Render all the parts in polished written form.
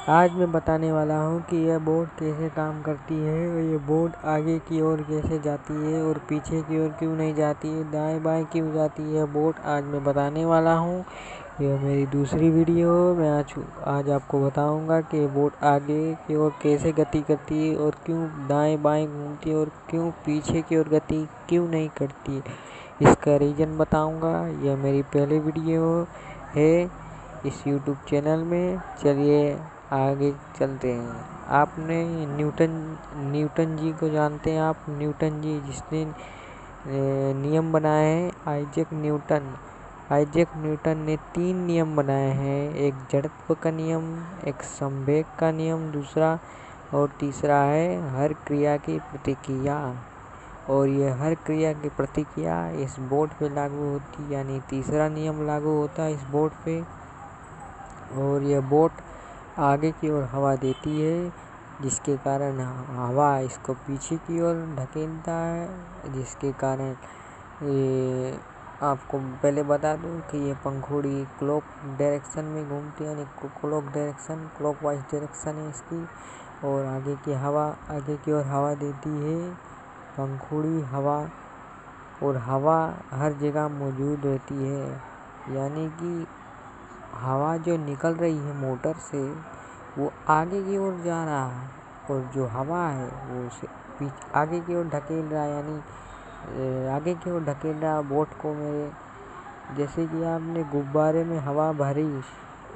आज मैं बताने वाला हूँ कि यह बोट कैसे काम करती है और ये बोट आगे की ओर कैसे जाती है और पीछे की ओर क्यों नहीं जाती है, दाएं बाएं क्यों जाती है बोट, आज मैं बताने वाला हूँ। यह मेरी दूसरी वीडियो। मैं आज आपको बताऊंगा कि बोट आगे की ओर कैसे गति करती है और क्यों दाएं बाएं घूमती है और क्यों पीछे की ओर गति क्यों नहीं करती है, इसका रीज़न बताऊंगा। यह मेरी पहली वीडियो है इस YouTube चैनल में। चलिए आगे चलते हैं। आपने न्यूटन जी को जानते हैं आप? न्यूटन जी जिसने नियम बनाए हैं, आइजैक न्यूटन ने 3 नियम बनाए हैं। एक जड़त्व का नियम, एक संवेग का नियम दूसरा, और तीसरा है हर क्रिया की प्रतिक्रिया। और ये हर क्रिया की प्रतिक्रिया इस बोट पे लागू होती, यानी तीसरा नियम लागू होता है इस बोट पे। और यह बोट आगे की ओर हवा देती है, जिसके कारण हवा इसको पीछे की ओर ढकेलता है, जिसके कारण ये आपको पहले बता दूं कि ये पंखुड़ी क्लॉक डायरेक्शन में घूमती है, यानी क्लॉकवाइज डायरेक्शन है इसकी। और आगे की ओर हवा देती है पंखुड़ी हवा, और हवा हर जगह मौजूद रहती है, यानी कि हवा जो निकल रही है मोटर से वो आगे की ओर जा रहा है, और जो हवा है वो उसे आगे की ओर ढकेल रहा है, यानी आगे की ओर ढकेल रहा है बोट को। मेरे जैसे कि आपने गुब्बारे में हवा भरी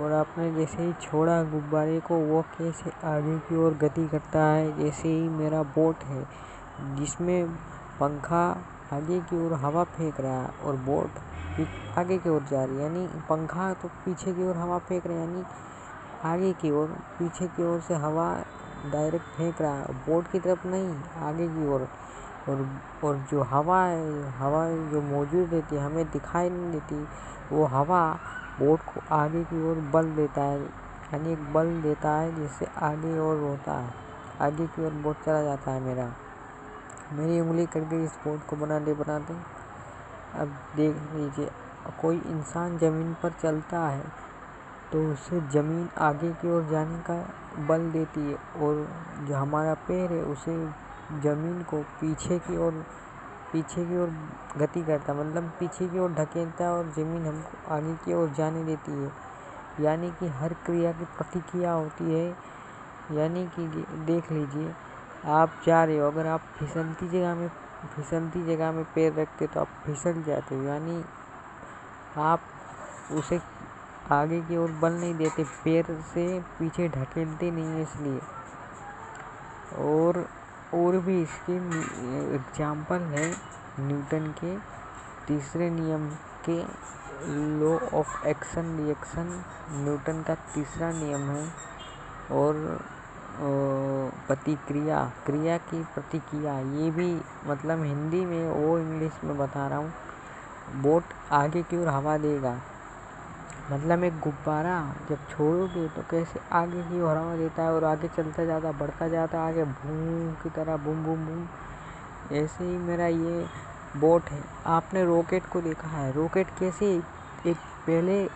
और आपने जैसे ही छोड़ा गुब्बारे को, वो कैसे आगे की ओर गति करता है, जैसे ही मेरा बोट है जिसमें पंखा आगे की ओर हवा फेंक रहा है और बोट आगे की ओर जा रही है, यानी पंखा तो पीछे की ओर हवा फेंक रहे हैं, यानी आगे की ओर, पीछे की ओर से हवा डायरेक्ट फेंक रहा है, बोट की तरफ नहीं, आगे की ओर। और जो हवा है, हवा जो मौजूद रहती है हमें दिखाई नहीं देती, वो हवा बोट को आगे की ओर बल देता है, यानी एक बल देता है जिससे आगे और होता है, आगे की ओर बोट चला जाता है। मेरी उंगली कट गई इस बोट को बनाते। अब देख लीजिए, कोई इंसान ज़मीन पर चलता है तो उसे ज़मीन आगे की ओर जाने का बल देती है, और जो हमारा पैर है उसे ज़मीन को पीछे की ओर गति करता है, मतलब पीछे की ओर ढकेलता है, और ज़मीन हमको आगे की ओर जाने देती है, यानी कि हर क्रिया की प्रतिक्रिया होती है। यानी कि देख लीजिए, आप जा रहे हो, अगर आप फिसलती जगह में पैर रखते तो आप फिसल जाते हो, यानी आप उसे आगे की ओर बल नहीं देते, पैर से पीछे ढकेलते नहीं है इसलिए। और भी इसके एग्जाम्पल है न्यूटन के तीसरे नियम के, law of action reaction Newton का तीसरा नियम है। और क्रिया की प्रतिक्रिया, ये भी मतलब हिंदी में और इंग्लिश में बता रहा हूँ। बोट आगे की ओर हवा देगा, मतलब एक गुब्बारा जब छोड़ोगे तो कैसे आगे की ओर हवा देता है और आगे चलता जाता, बढ़ता जाता आगे, बूम की तरह, बूम बूम बूम। ऐसे ही मेरा ये बोट है। आपने रॉकेट को देखा है, रॉकेट कैसे एक पहले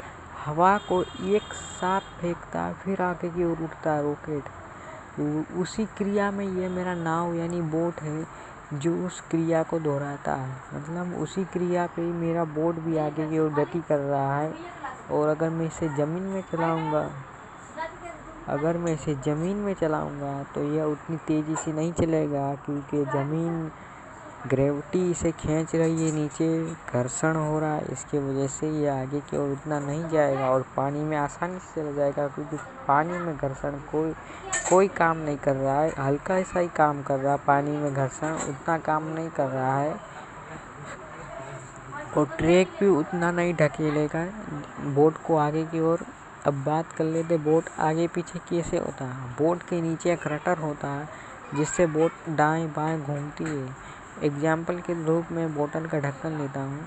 हवा को एक साथ फेंकता है, फिर आगे की ओर उठता है रॉकेट। उसी क्रिया में ये मेरा नाव यानी बोट है, जो उस क्रिया को दोहराता है, मतलब उसी क्रिया पे ही मेरा बोट भी आगे की ओर गति कर रहा है। और अगर मैं इसे ज़मीन में चलाऊंगा तो यह उतनी तेज़ी से नहीं चलेगा, क्योंकि ज़मीन ग्रेविटी इसे खींच रही है, नीचे घर्षण हो रहा है, इसके वजह से ये आगे की ओर उतना नहीं जाएगा और पानी में आसानी से चला जाएगा, क्योंकि पानी में घर्षण कोई काम नहीं कर रहा है, हल्का सा ही काम कर रहा है, पानी में घर्षण उतना काम नहीं कर रहा है, और ट्रैक भी उतना नहीं ढकेलेगा बोट को आगे की ओर। अब बात कर लेते बोट आगे पीछे कैसे होता है। बोट के नीचे एक रटर होता है जिससे बोट दाएं बाएं घूमती है। एग्जाम्पल के रूप में बोतल का ढक्कन लेता हूँ,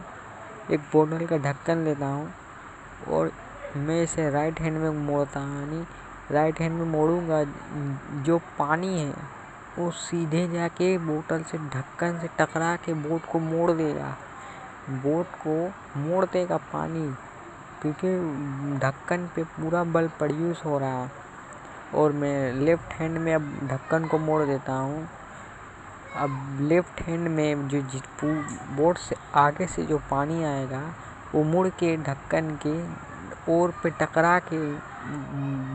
और मैं इसे राइट हैंड में मोड़ता हूँ, यानी राइट हैंड में मोड़ूंगा, जो पानी है वो सीधे जाके बोतल से ढक्कन से टकरा के बोट को मोड़ देगा पानी, क्योंकि ढक्कन पे पूरा बल प्रोड्यूस हो रहा है। और मैं लेफ़्ट हैंड में अब ढक्कन को मोड़ देता हूँ। अब लेफ़्ट हैंड में जो बोट से आगे से जो पानी आएगा वो मुड़ के ढक्कन के ओर पे टकरा के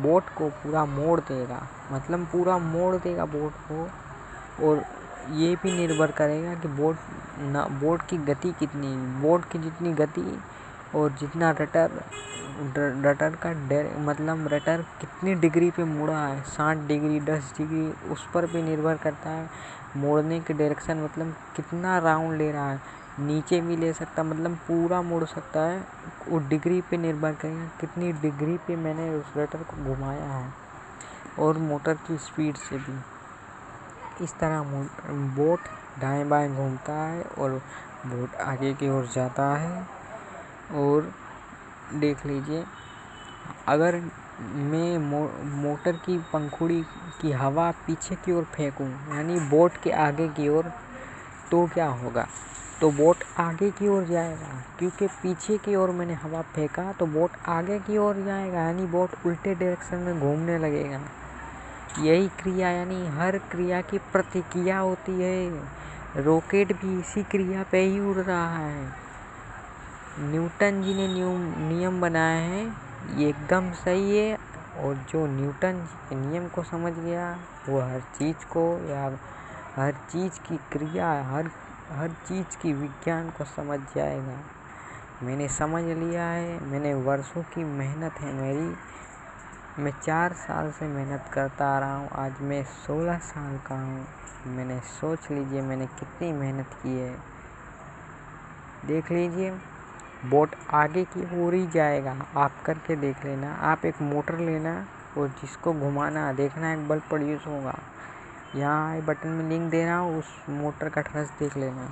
बोट को पूरा मोड़ देगा, मतलब पूरा मोड़ देगा बोट को। और ये भी निर्भर करेगा कि बोट की गति कितनी, बोट की जितनी गति और जितना रटर का मतलब रटर कितनी डिग्री पे मुड़ा है, 60 डिग्री 10 डिग्री, उस पर भी निर्भर करता है। मोड़ने की डायरेक्शन मतलब कितना राउंड ले रहा है, नीचे भी ले सकता, मतलब पूरा मोड़ सकता है। वो डिग्री पे निर्भर करेगा कितनी डिग्री पे मैंने उस रटर को घुमाया है, और मोटर की स्पीड से भी। इस तरह बोट दाएं बाएं घूमता है और बोट आगे की ओर जाता है। और देख लीजिए, अगर मैं मोटर की पंखुड़ी की हवा पीछे की ओर फेंकूं, यानी बोट के आगे की ओर, तो क्या होगा? तो बोट आगे की ओर जाएगा, क्योंकि पीछे की ओर मैंने हवा फेंका तो बोट आगे की ओर जाएगा, यानी बोट उल्टे डायरेक्शन में घूमने लगेगा। यही क्रिया, यानी हर क्रिया की प्रतिक्रिया होती है। रॉकेट भी इसी क्रिया पे ही उड़ रहा है। न्यूटन जी ने नियम बनाए हैं, ये एकदम सही है। और जो न्यूटन जी के नियम को समझ गया वो हर चीज़ को, या हर चीज़ की क्रिया, हर चीज़ की विज्ञान को समझ जाएगा। मैंने समझ लिया है, मैंने वर्षों की मेहनत है मेरी, मैं 4 साल से मेहनत करता आ रहा हूँ, आज मैं 16 साल का हूँ। मैंने सोच लीजिए मैंने कितनी मेहनत की है। देख लीजिए, बोट आगे की ओर ही जाएगा, आप करके देख लेना। आप एक मोटर लेना और जिसको घुमाना, देखना एक बल्ब प्रोड्यूस होगा। यहाँ बटन में लिंक दे रहा हूँ, उस मोटर का ट्रस्ट देख लेना।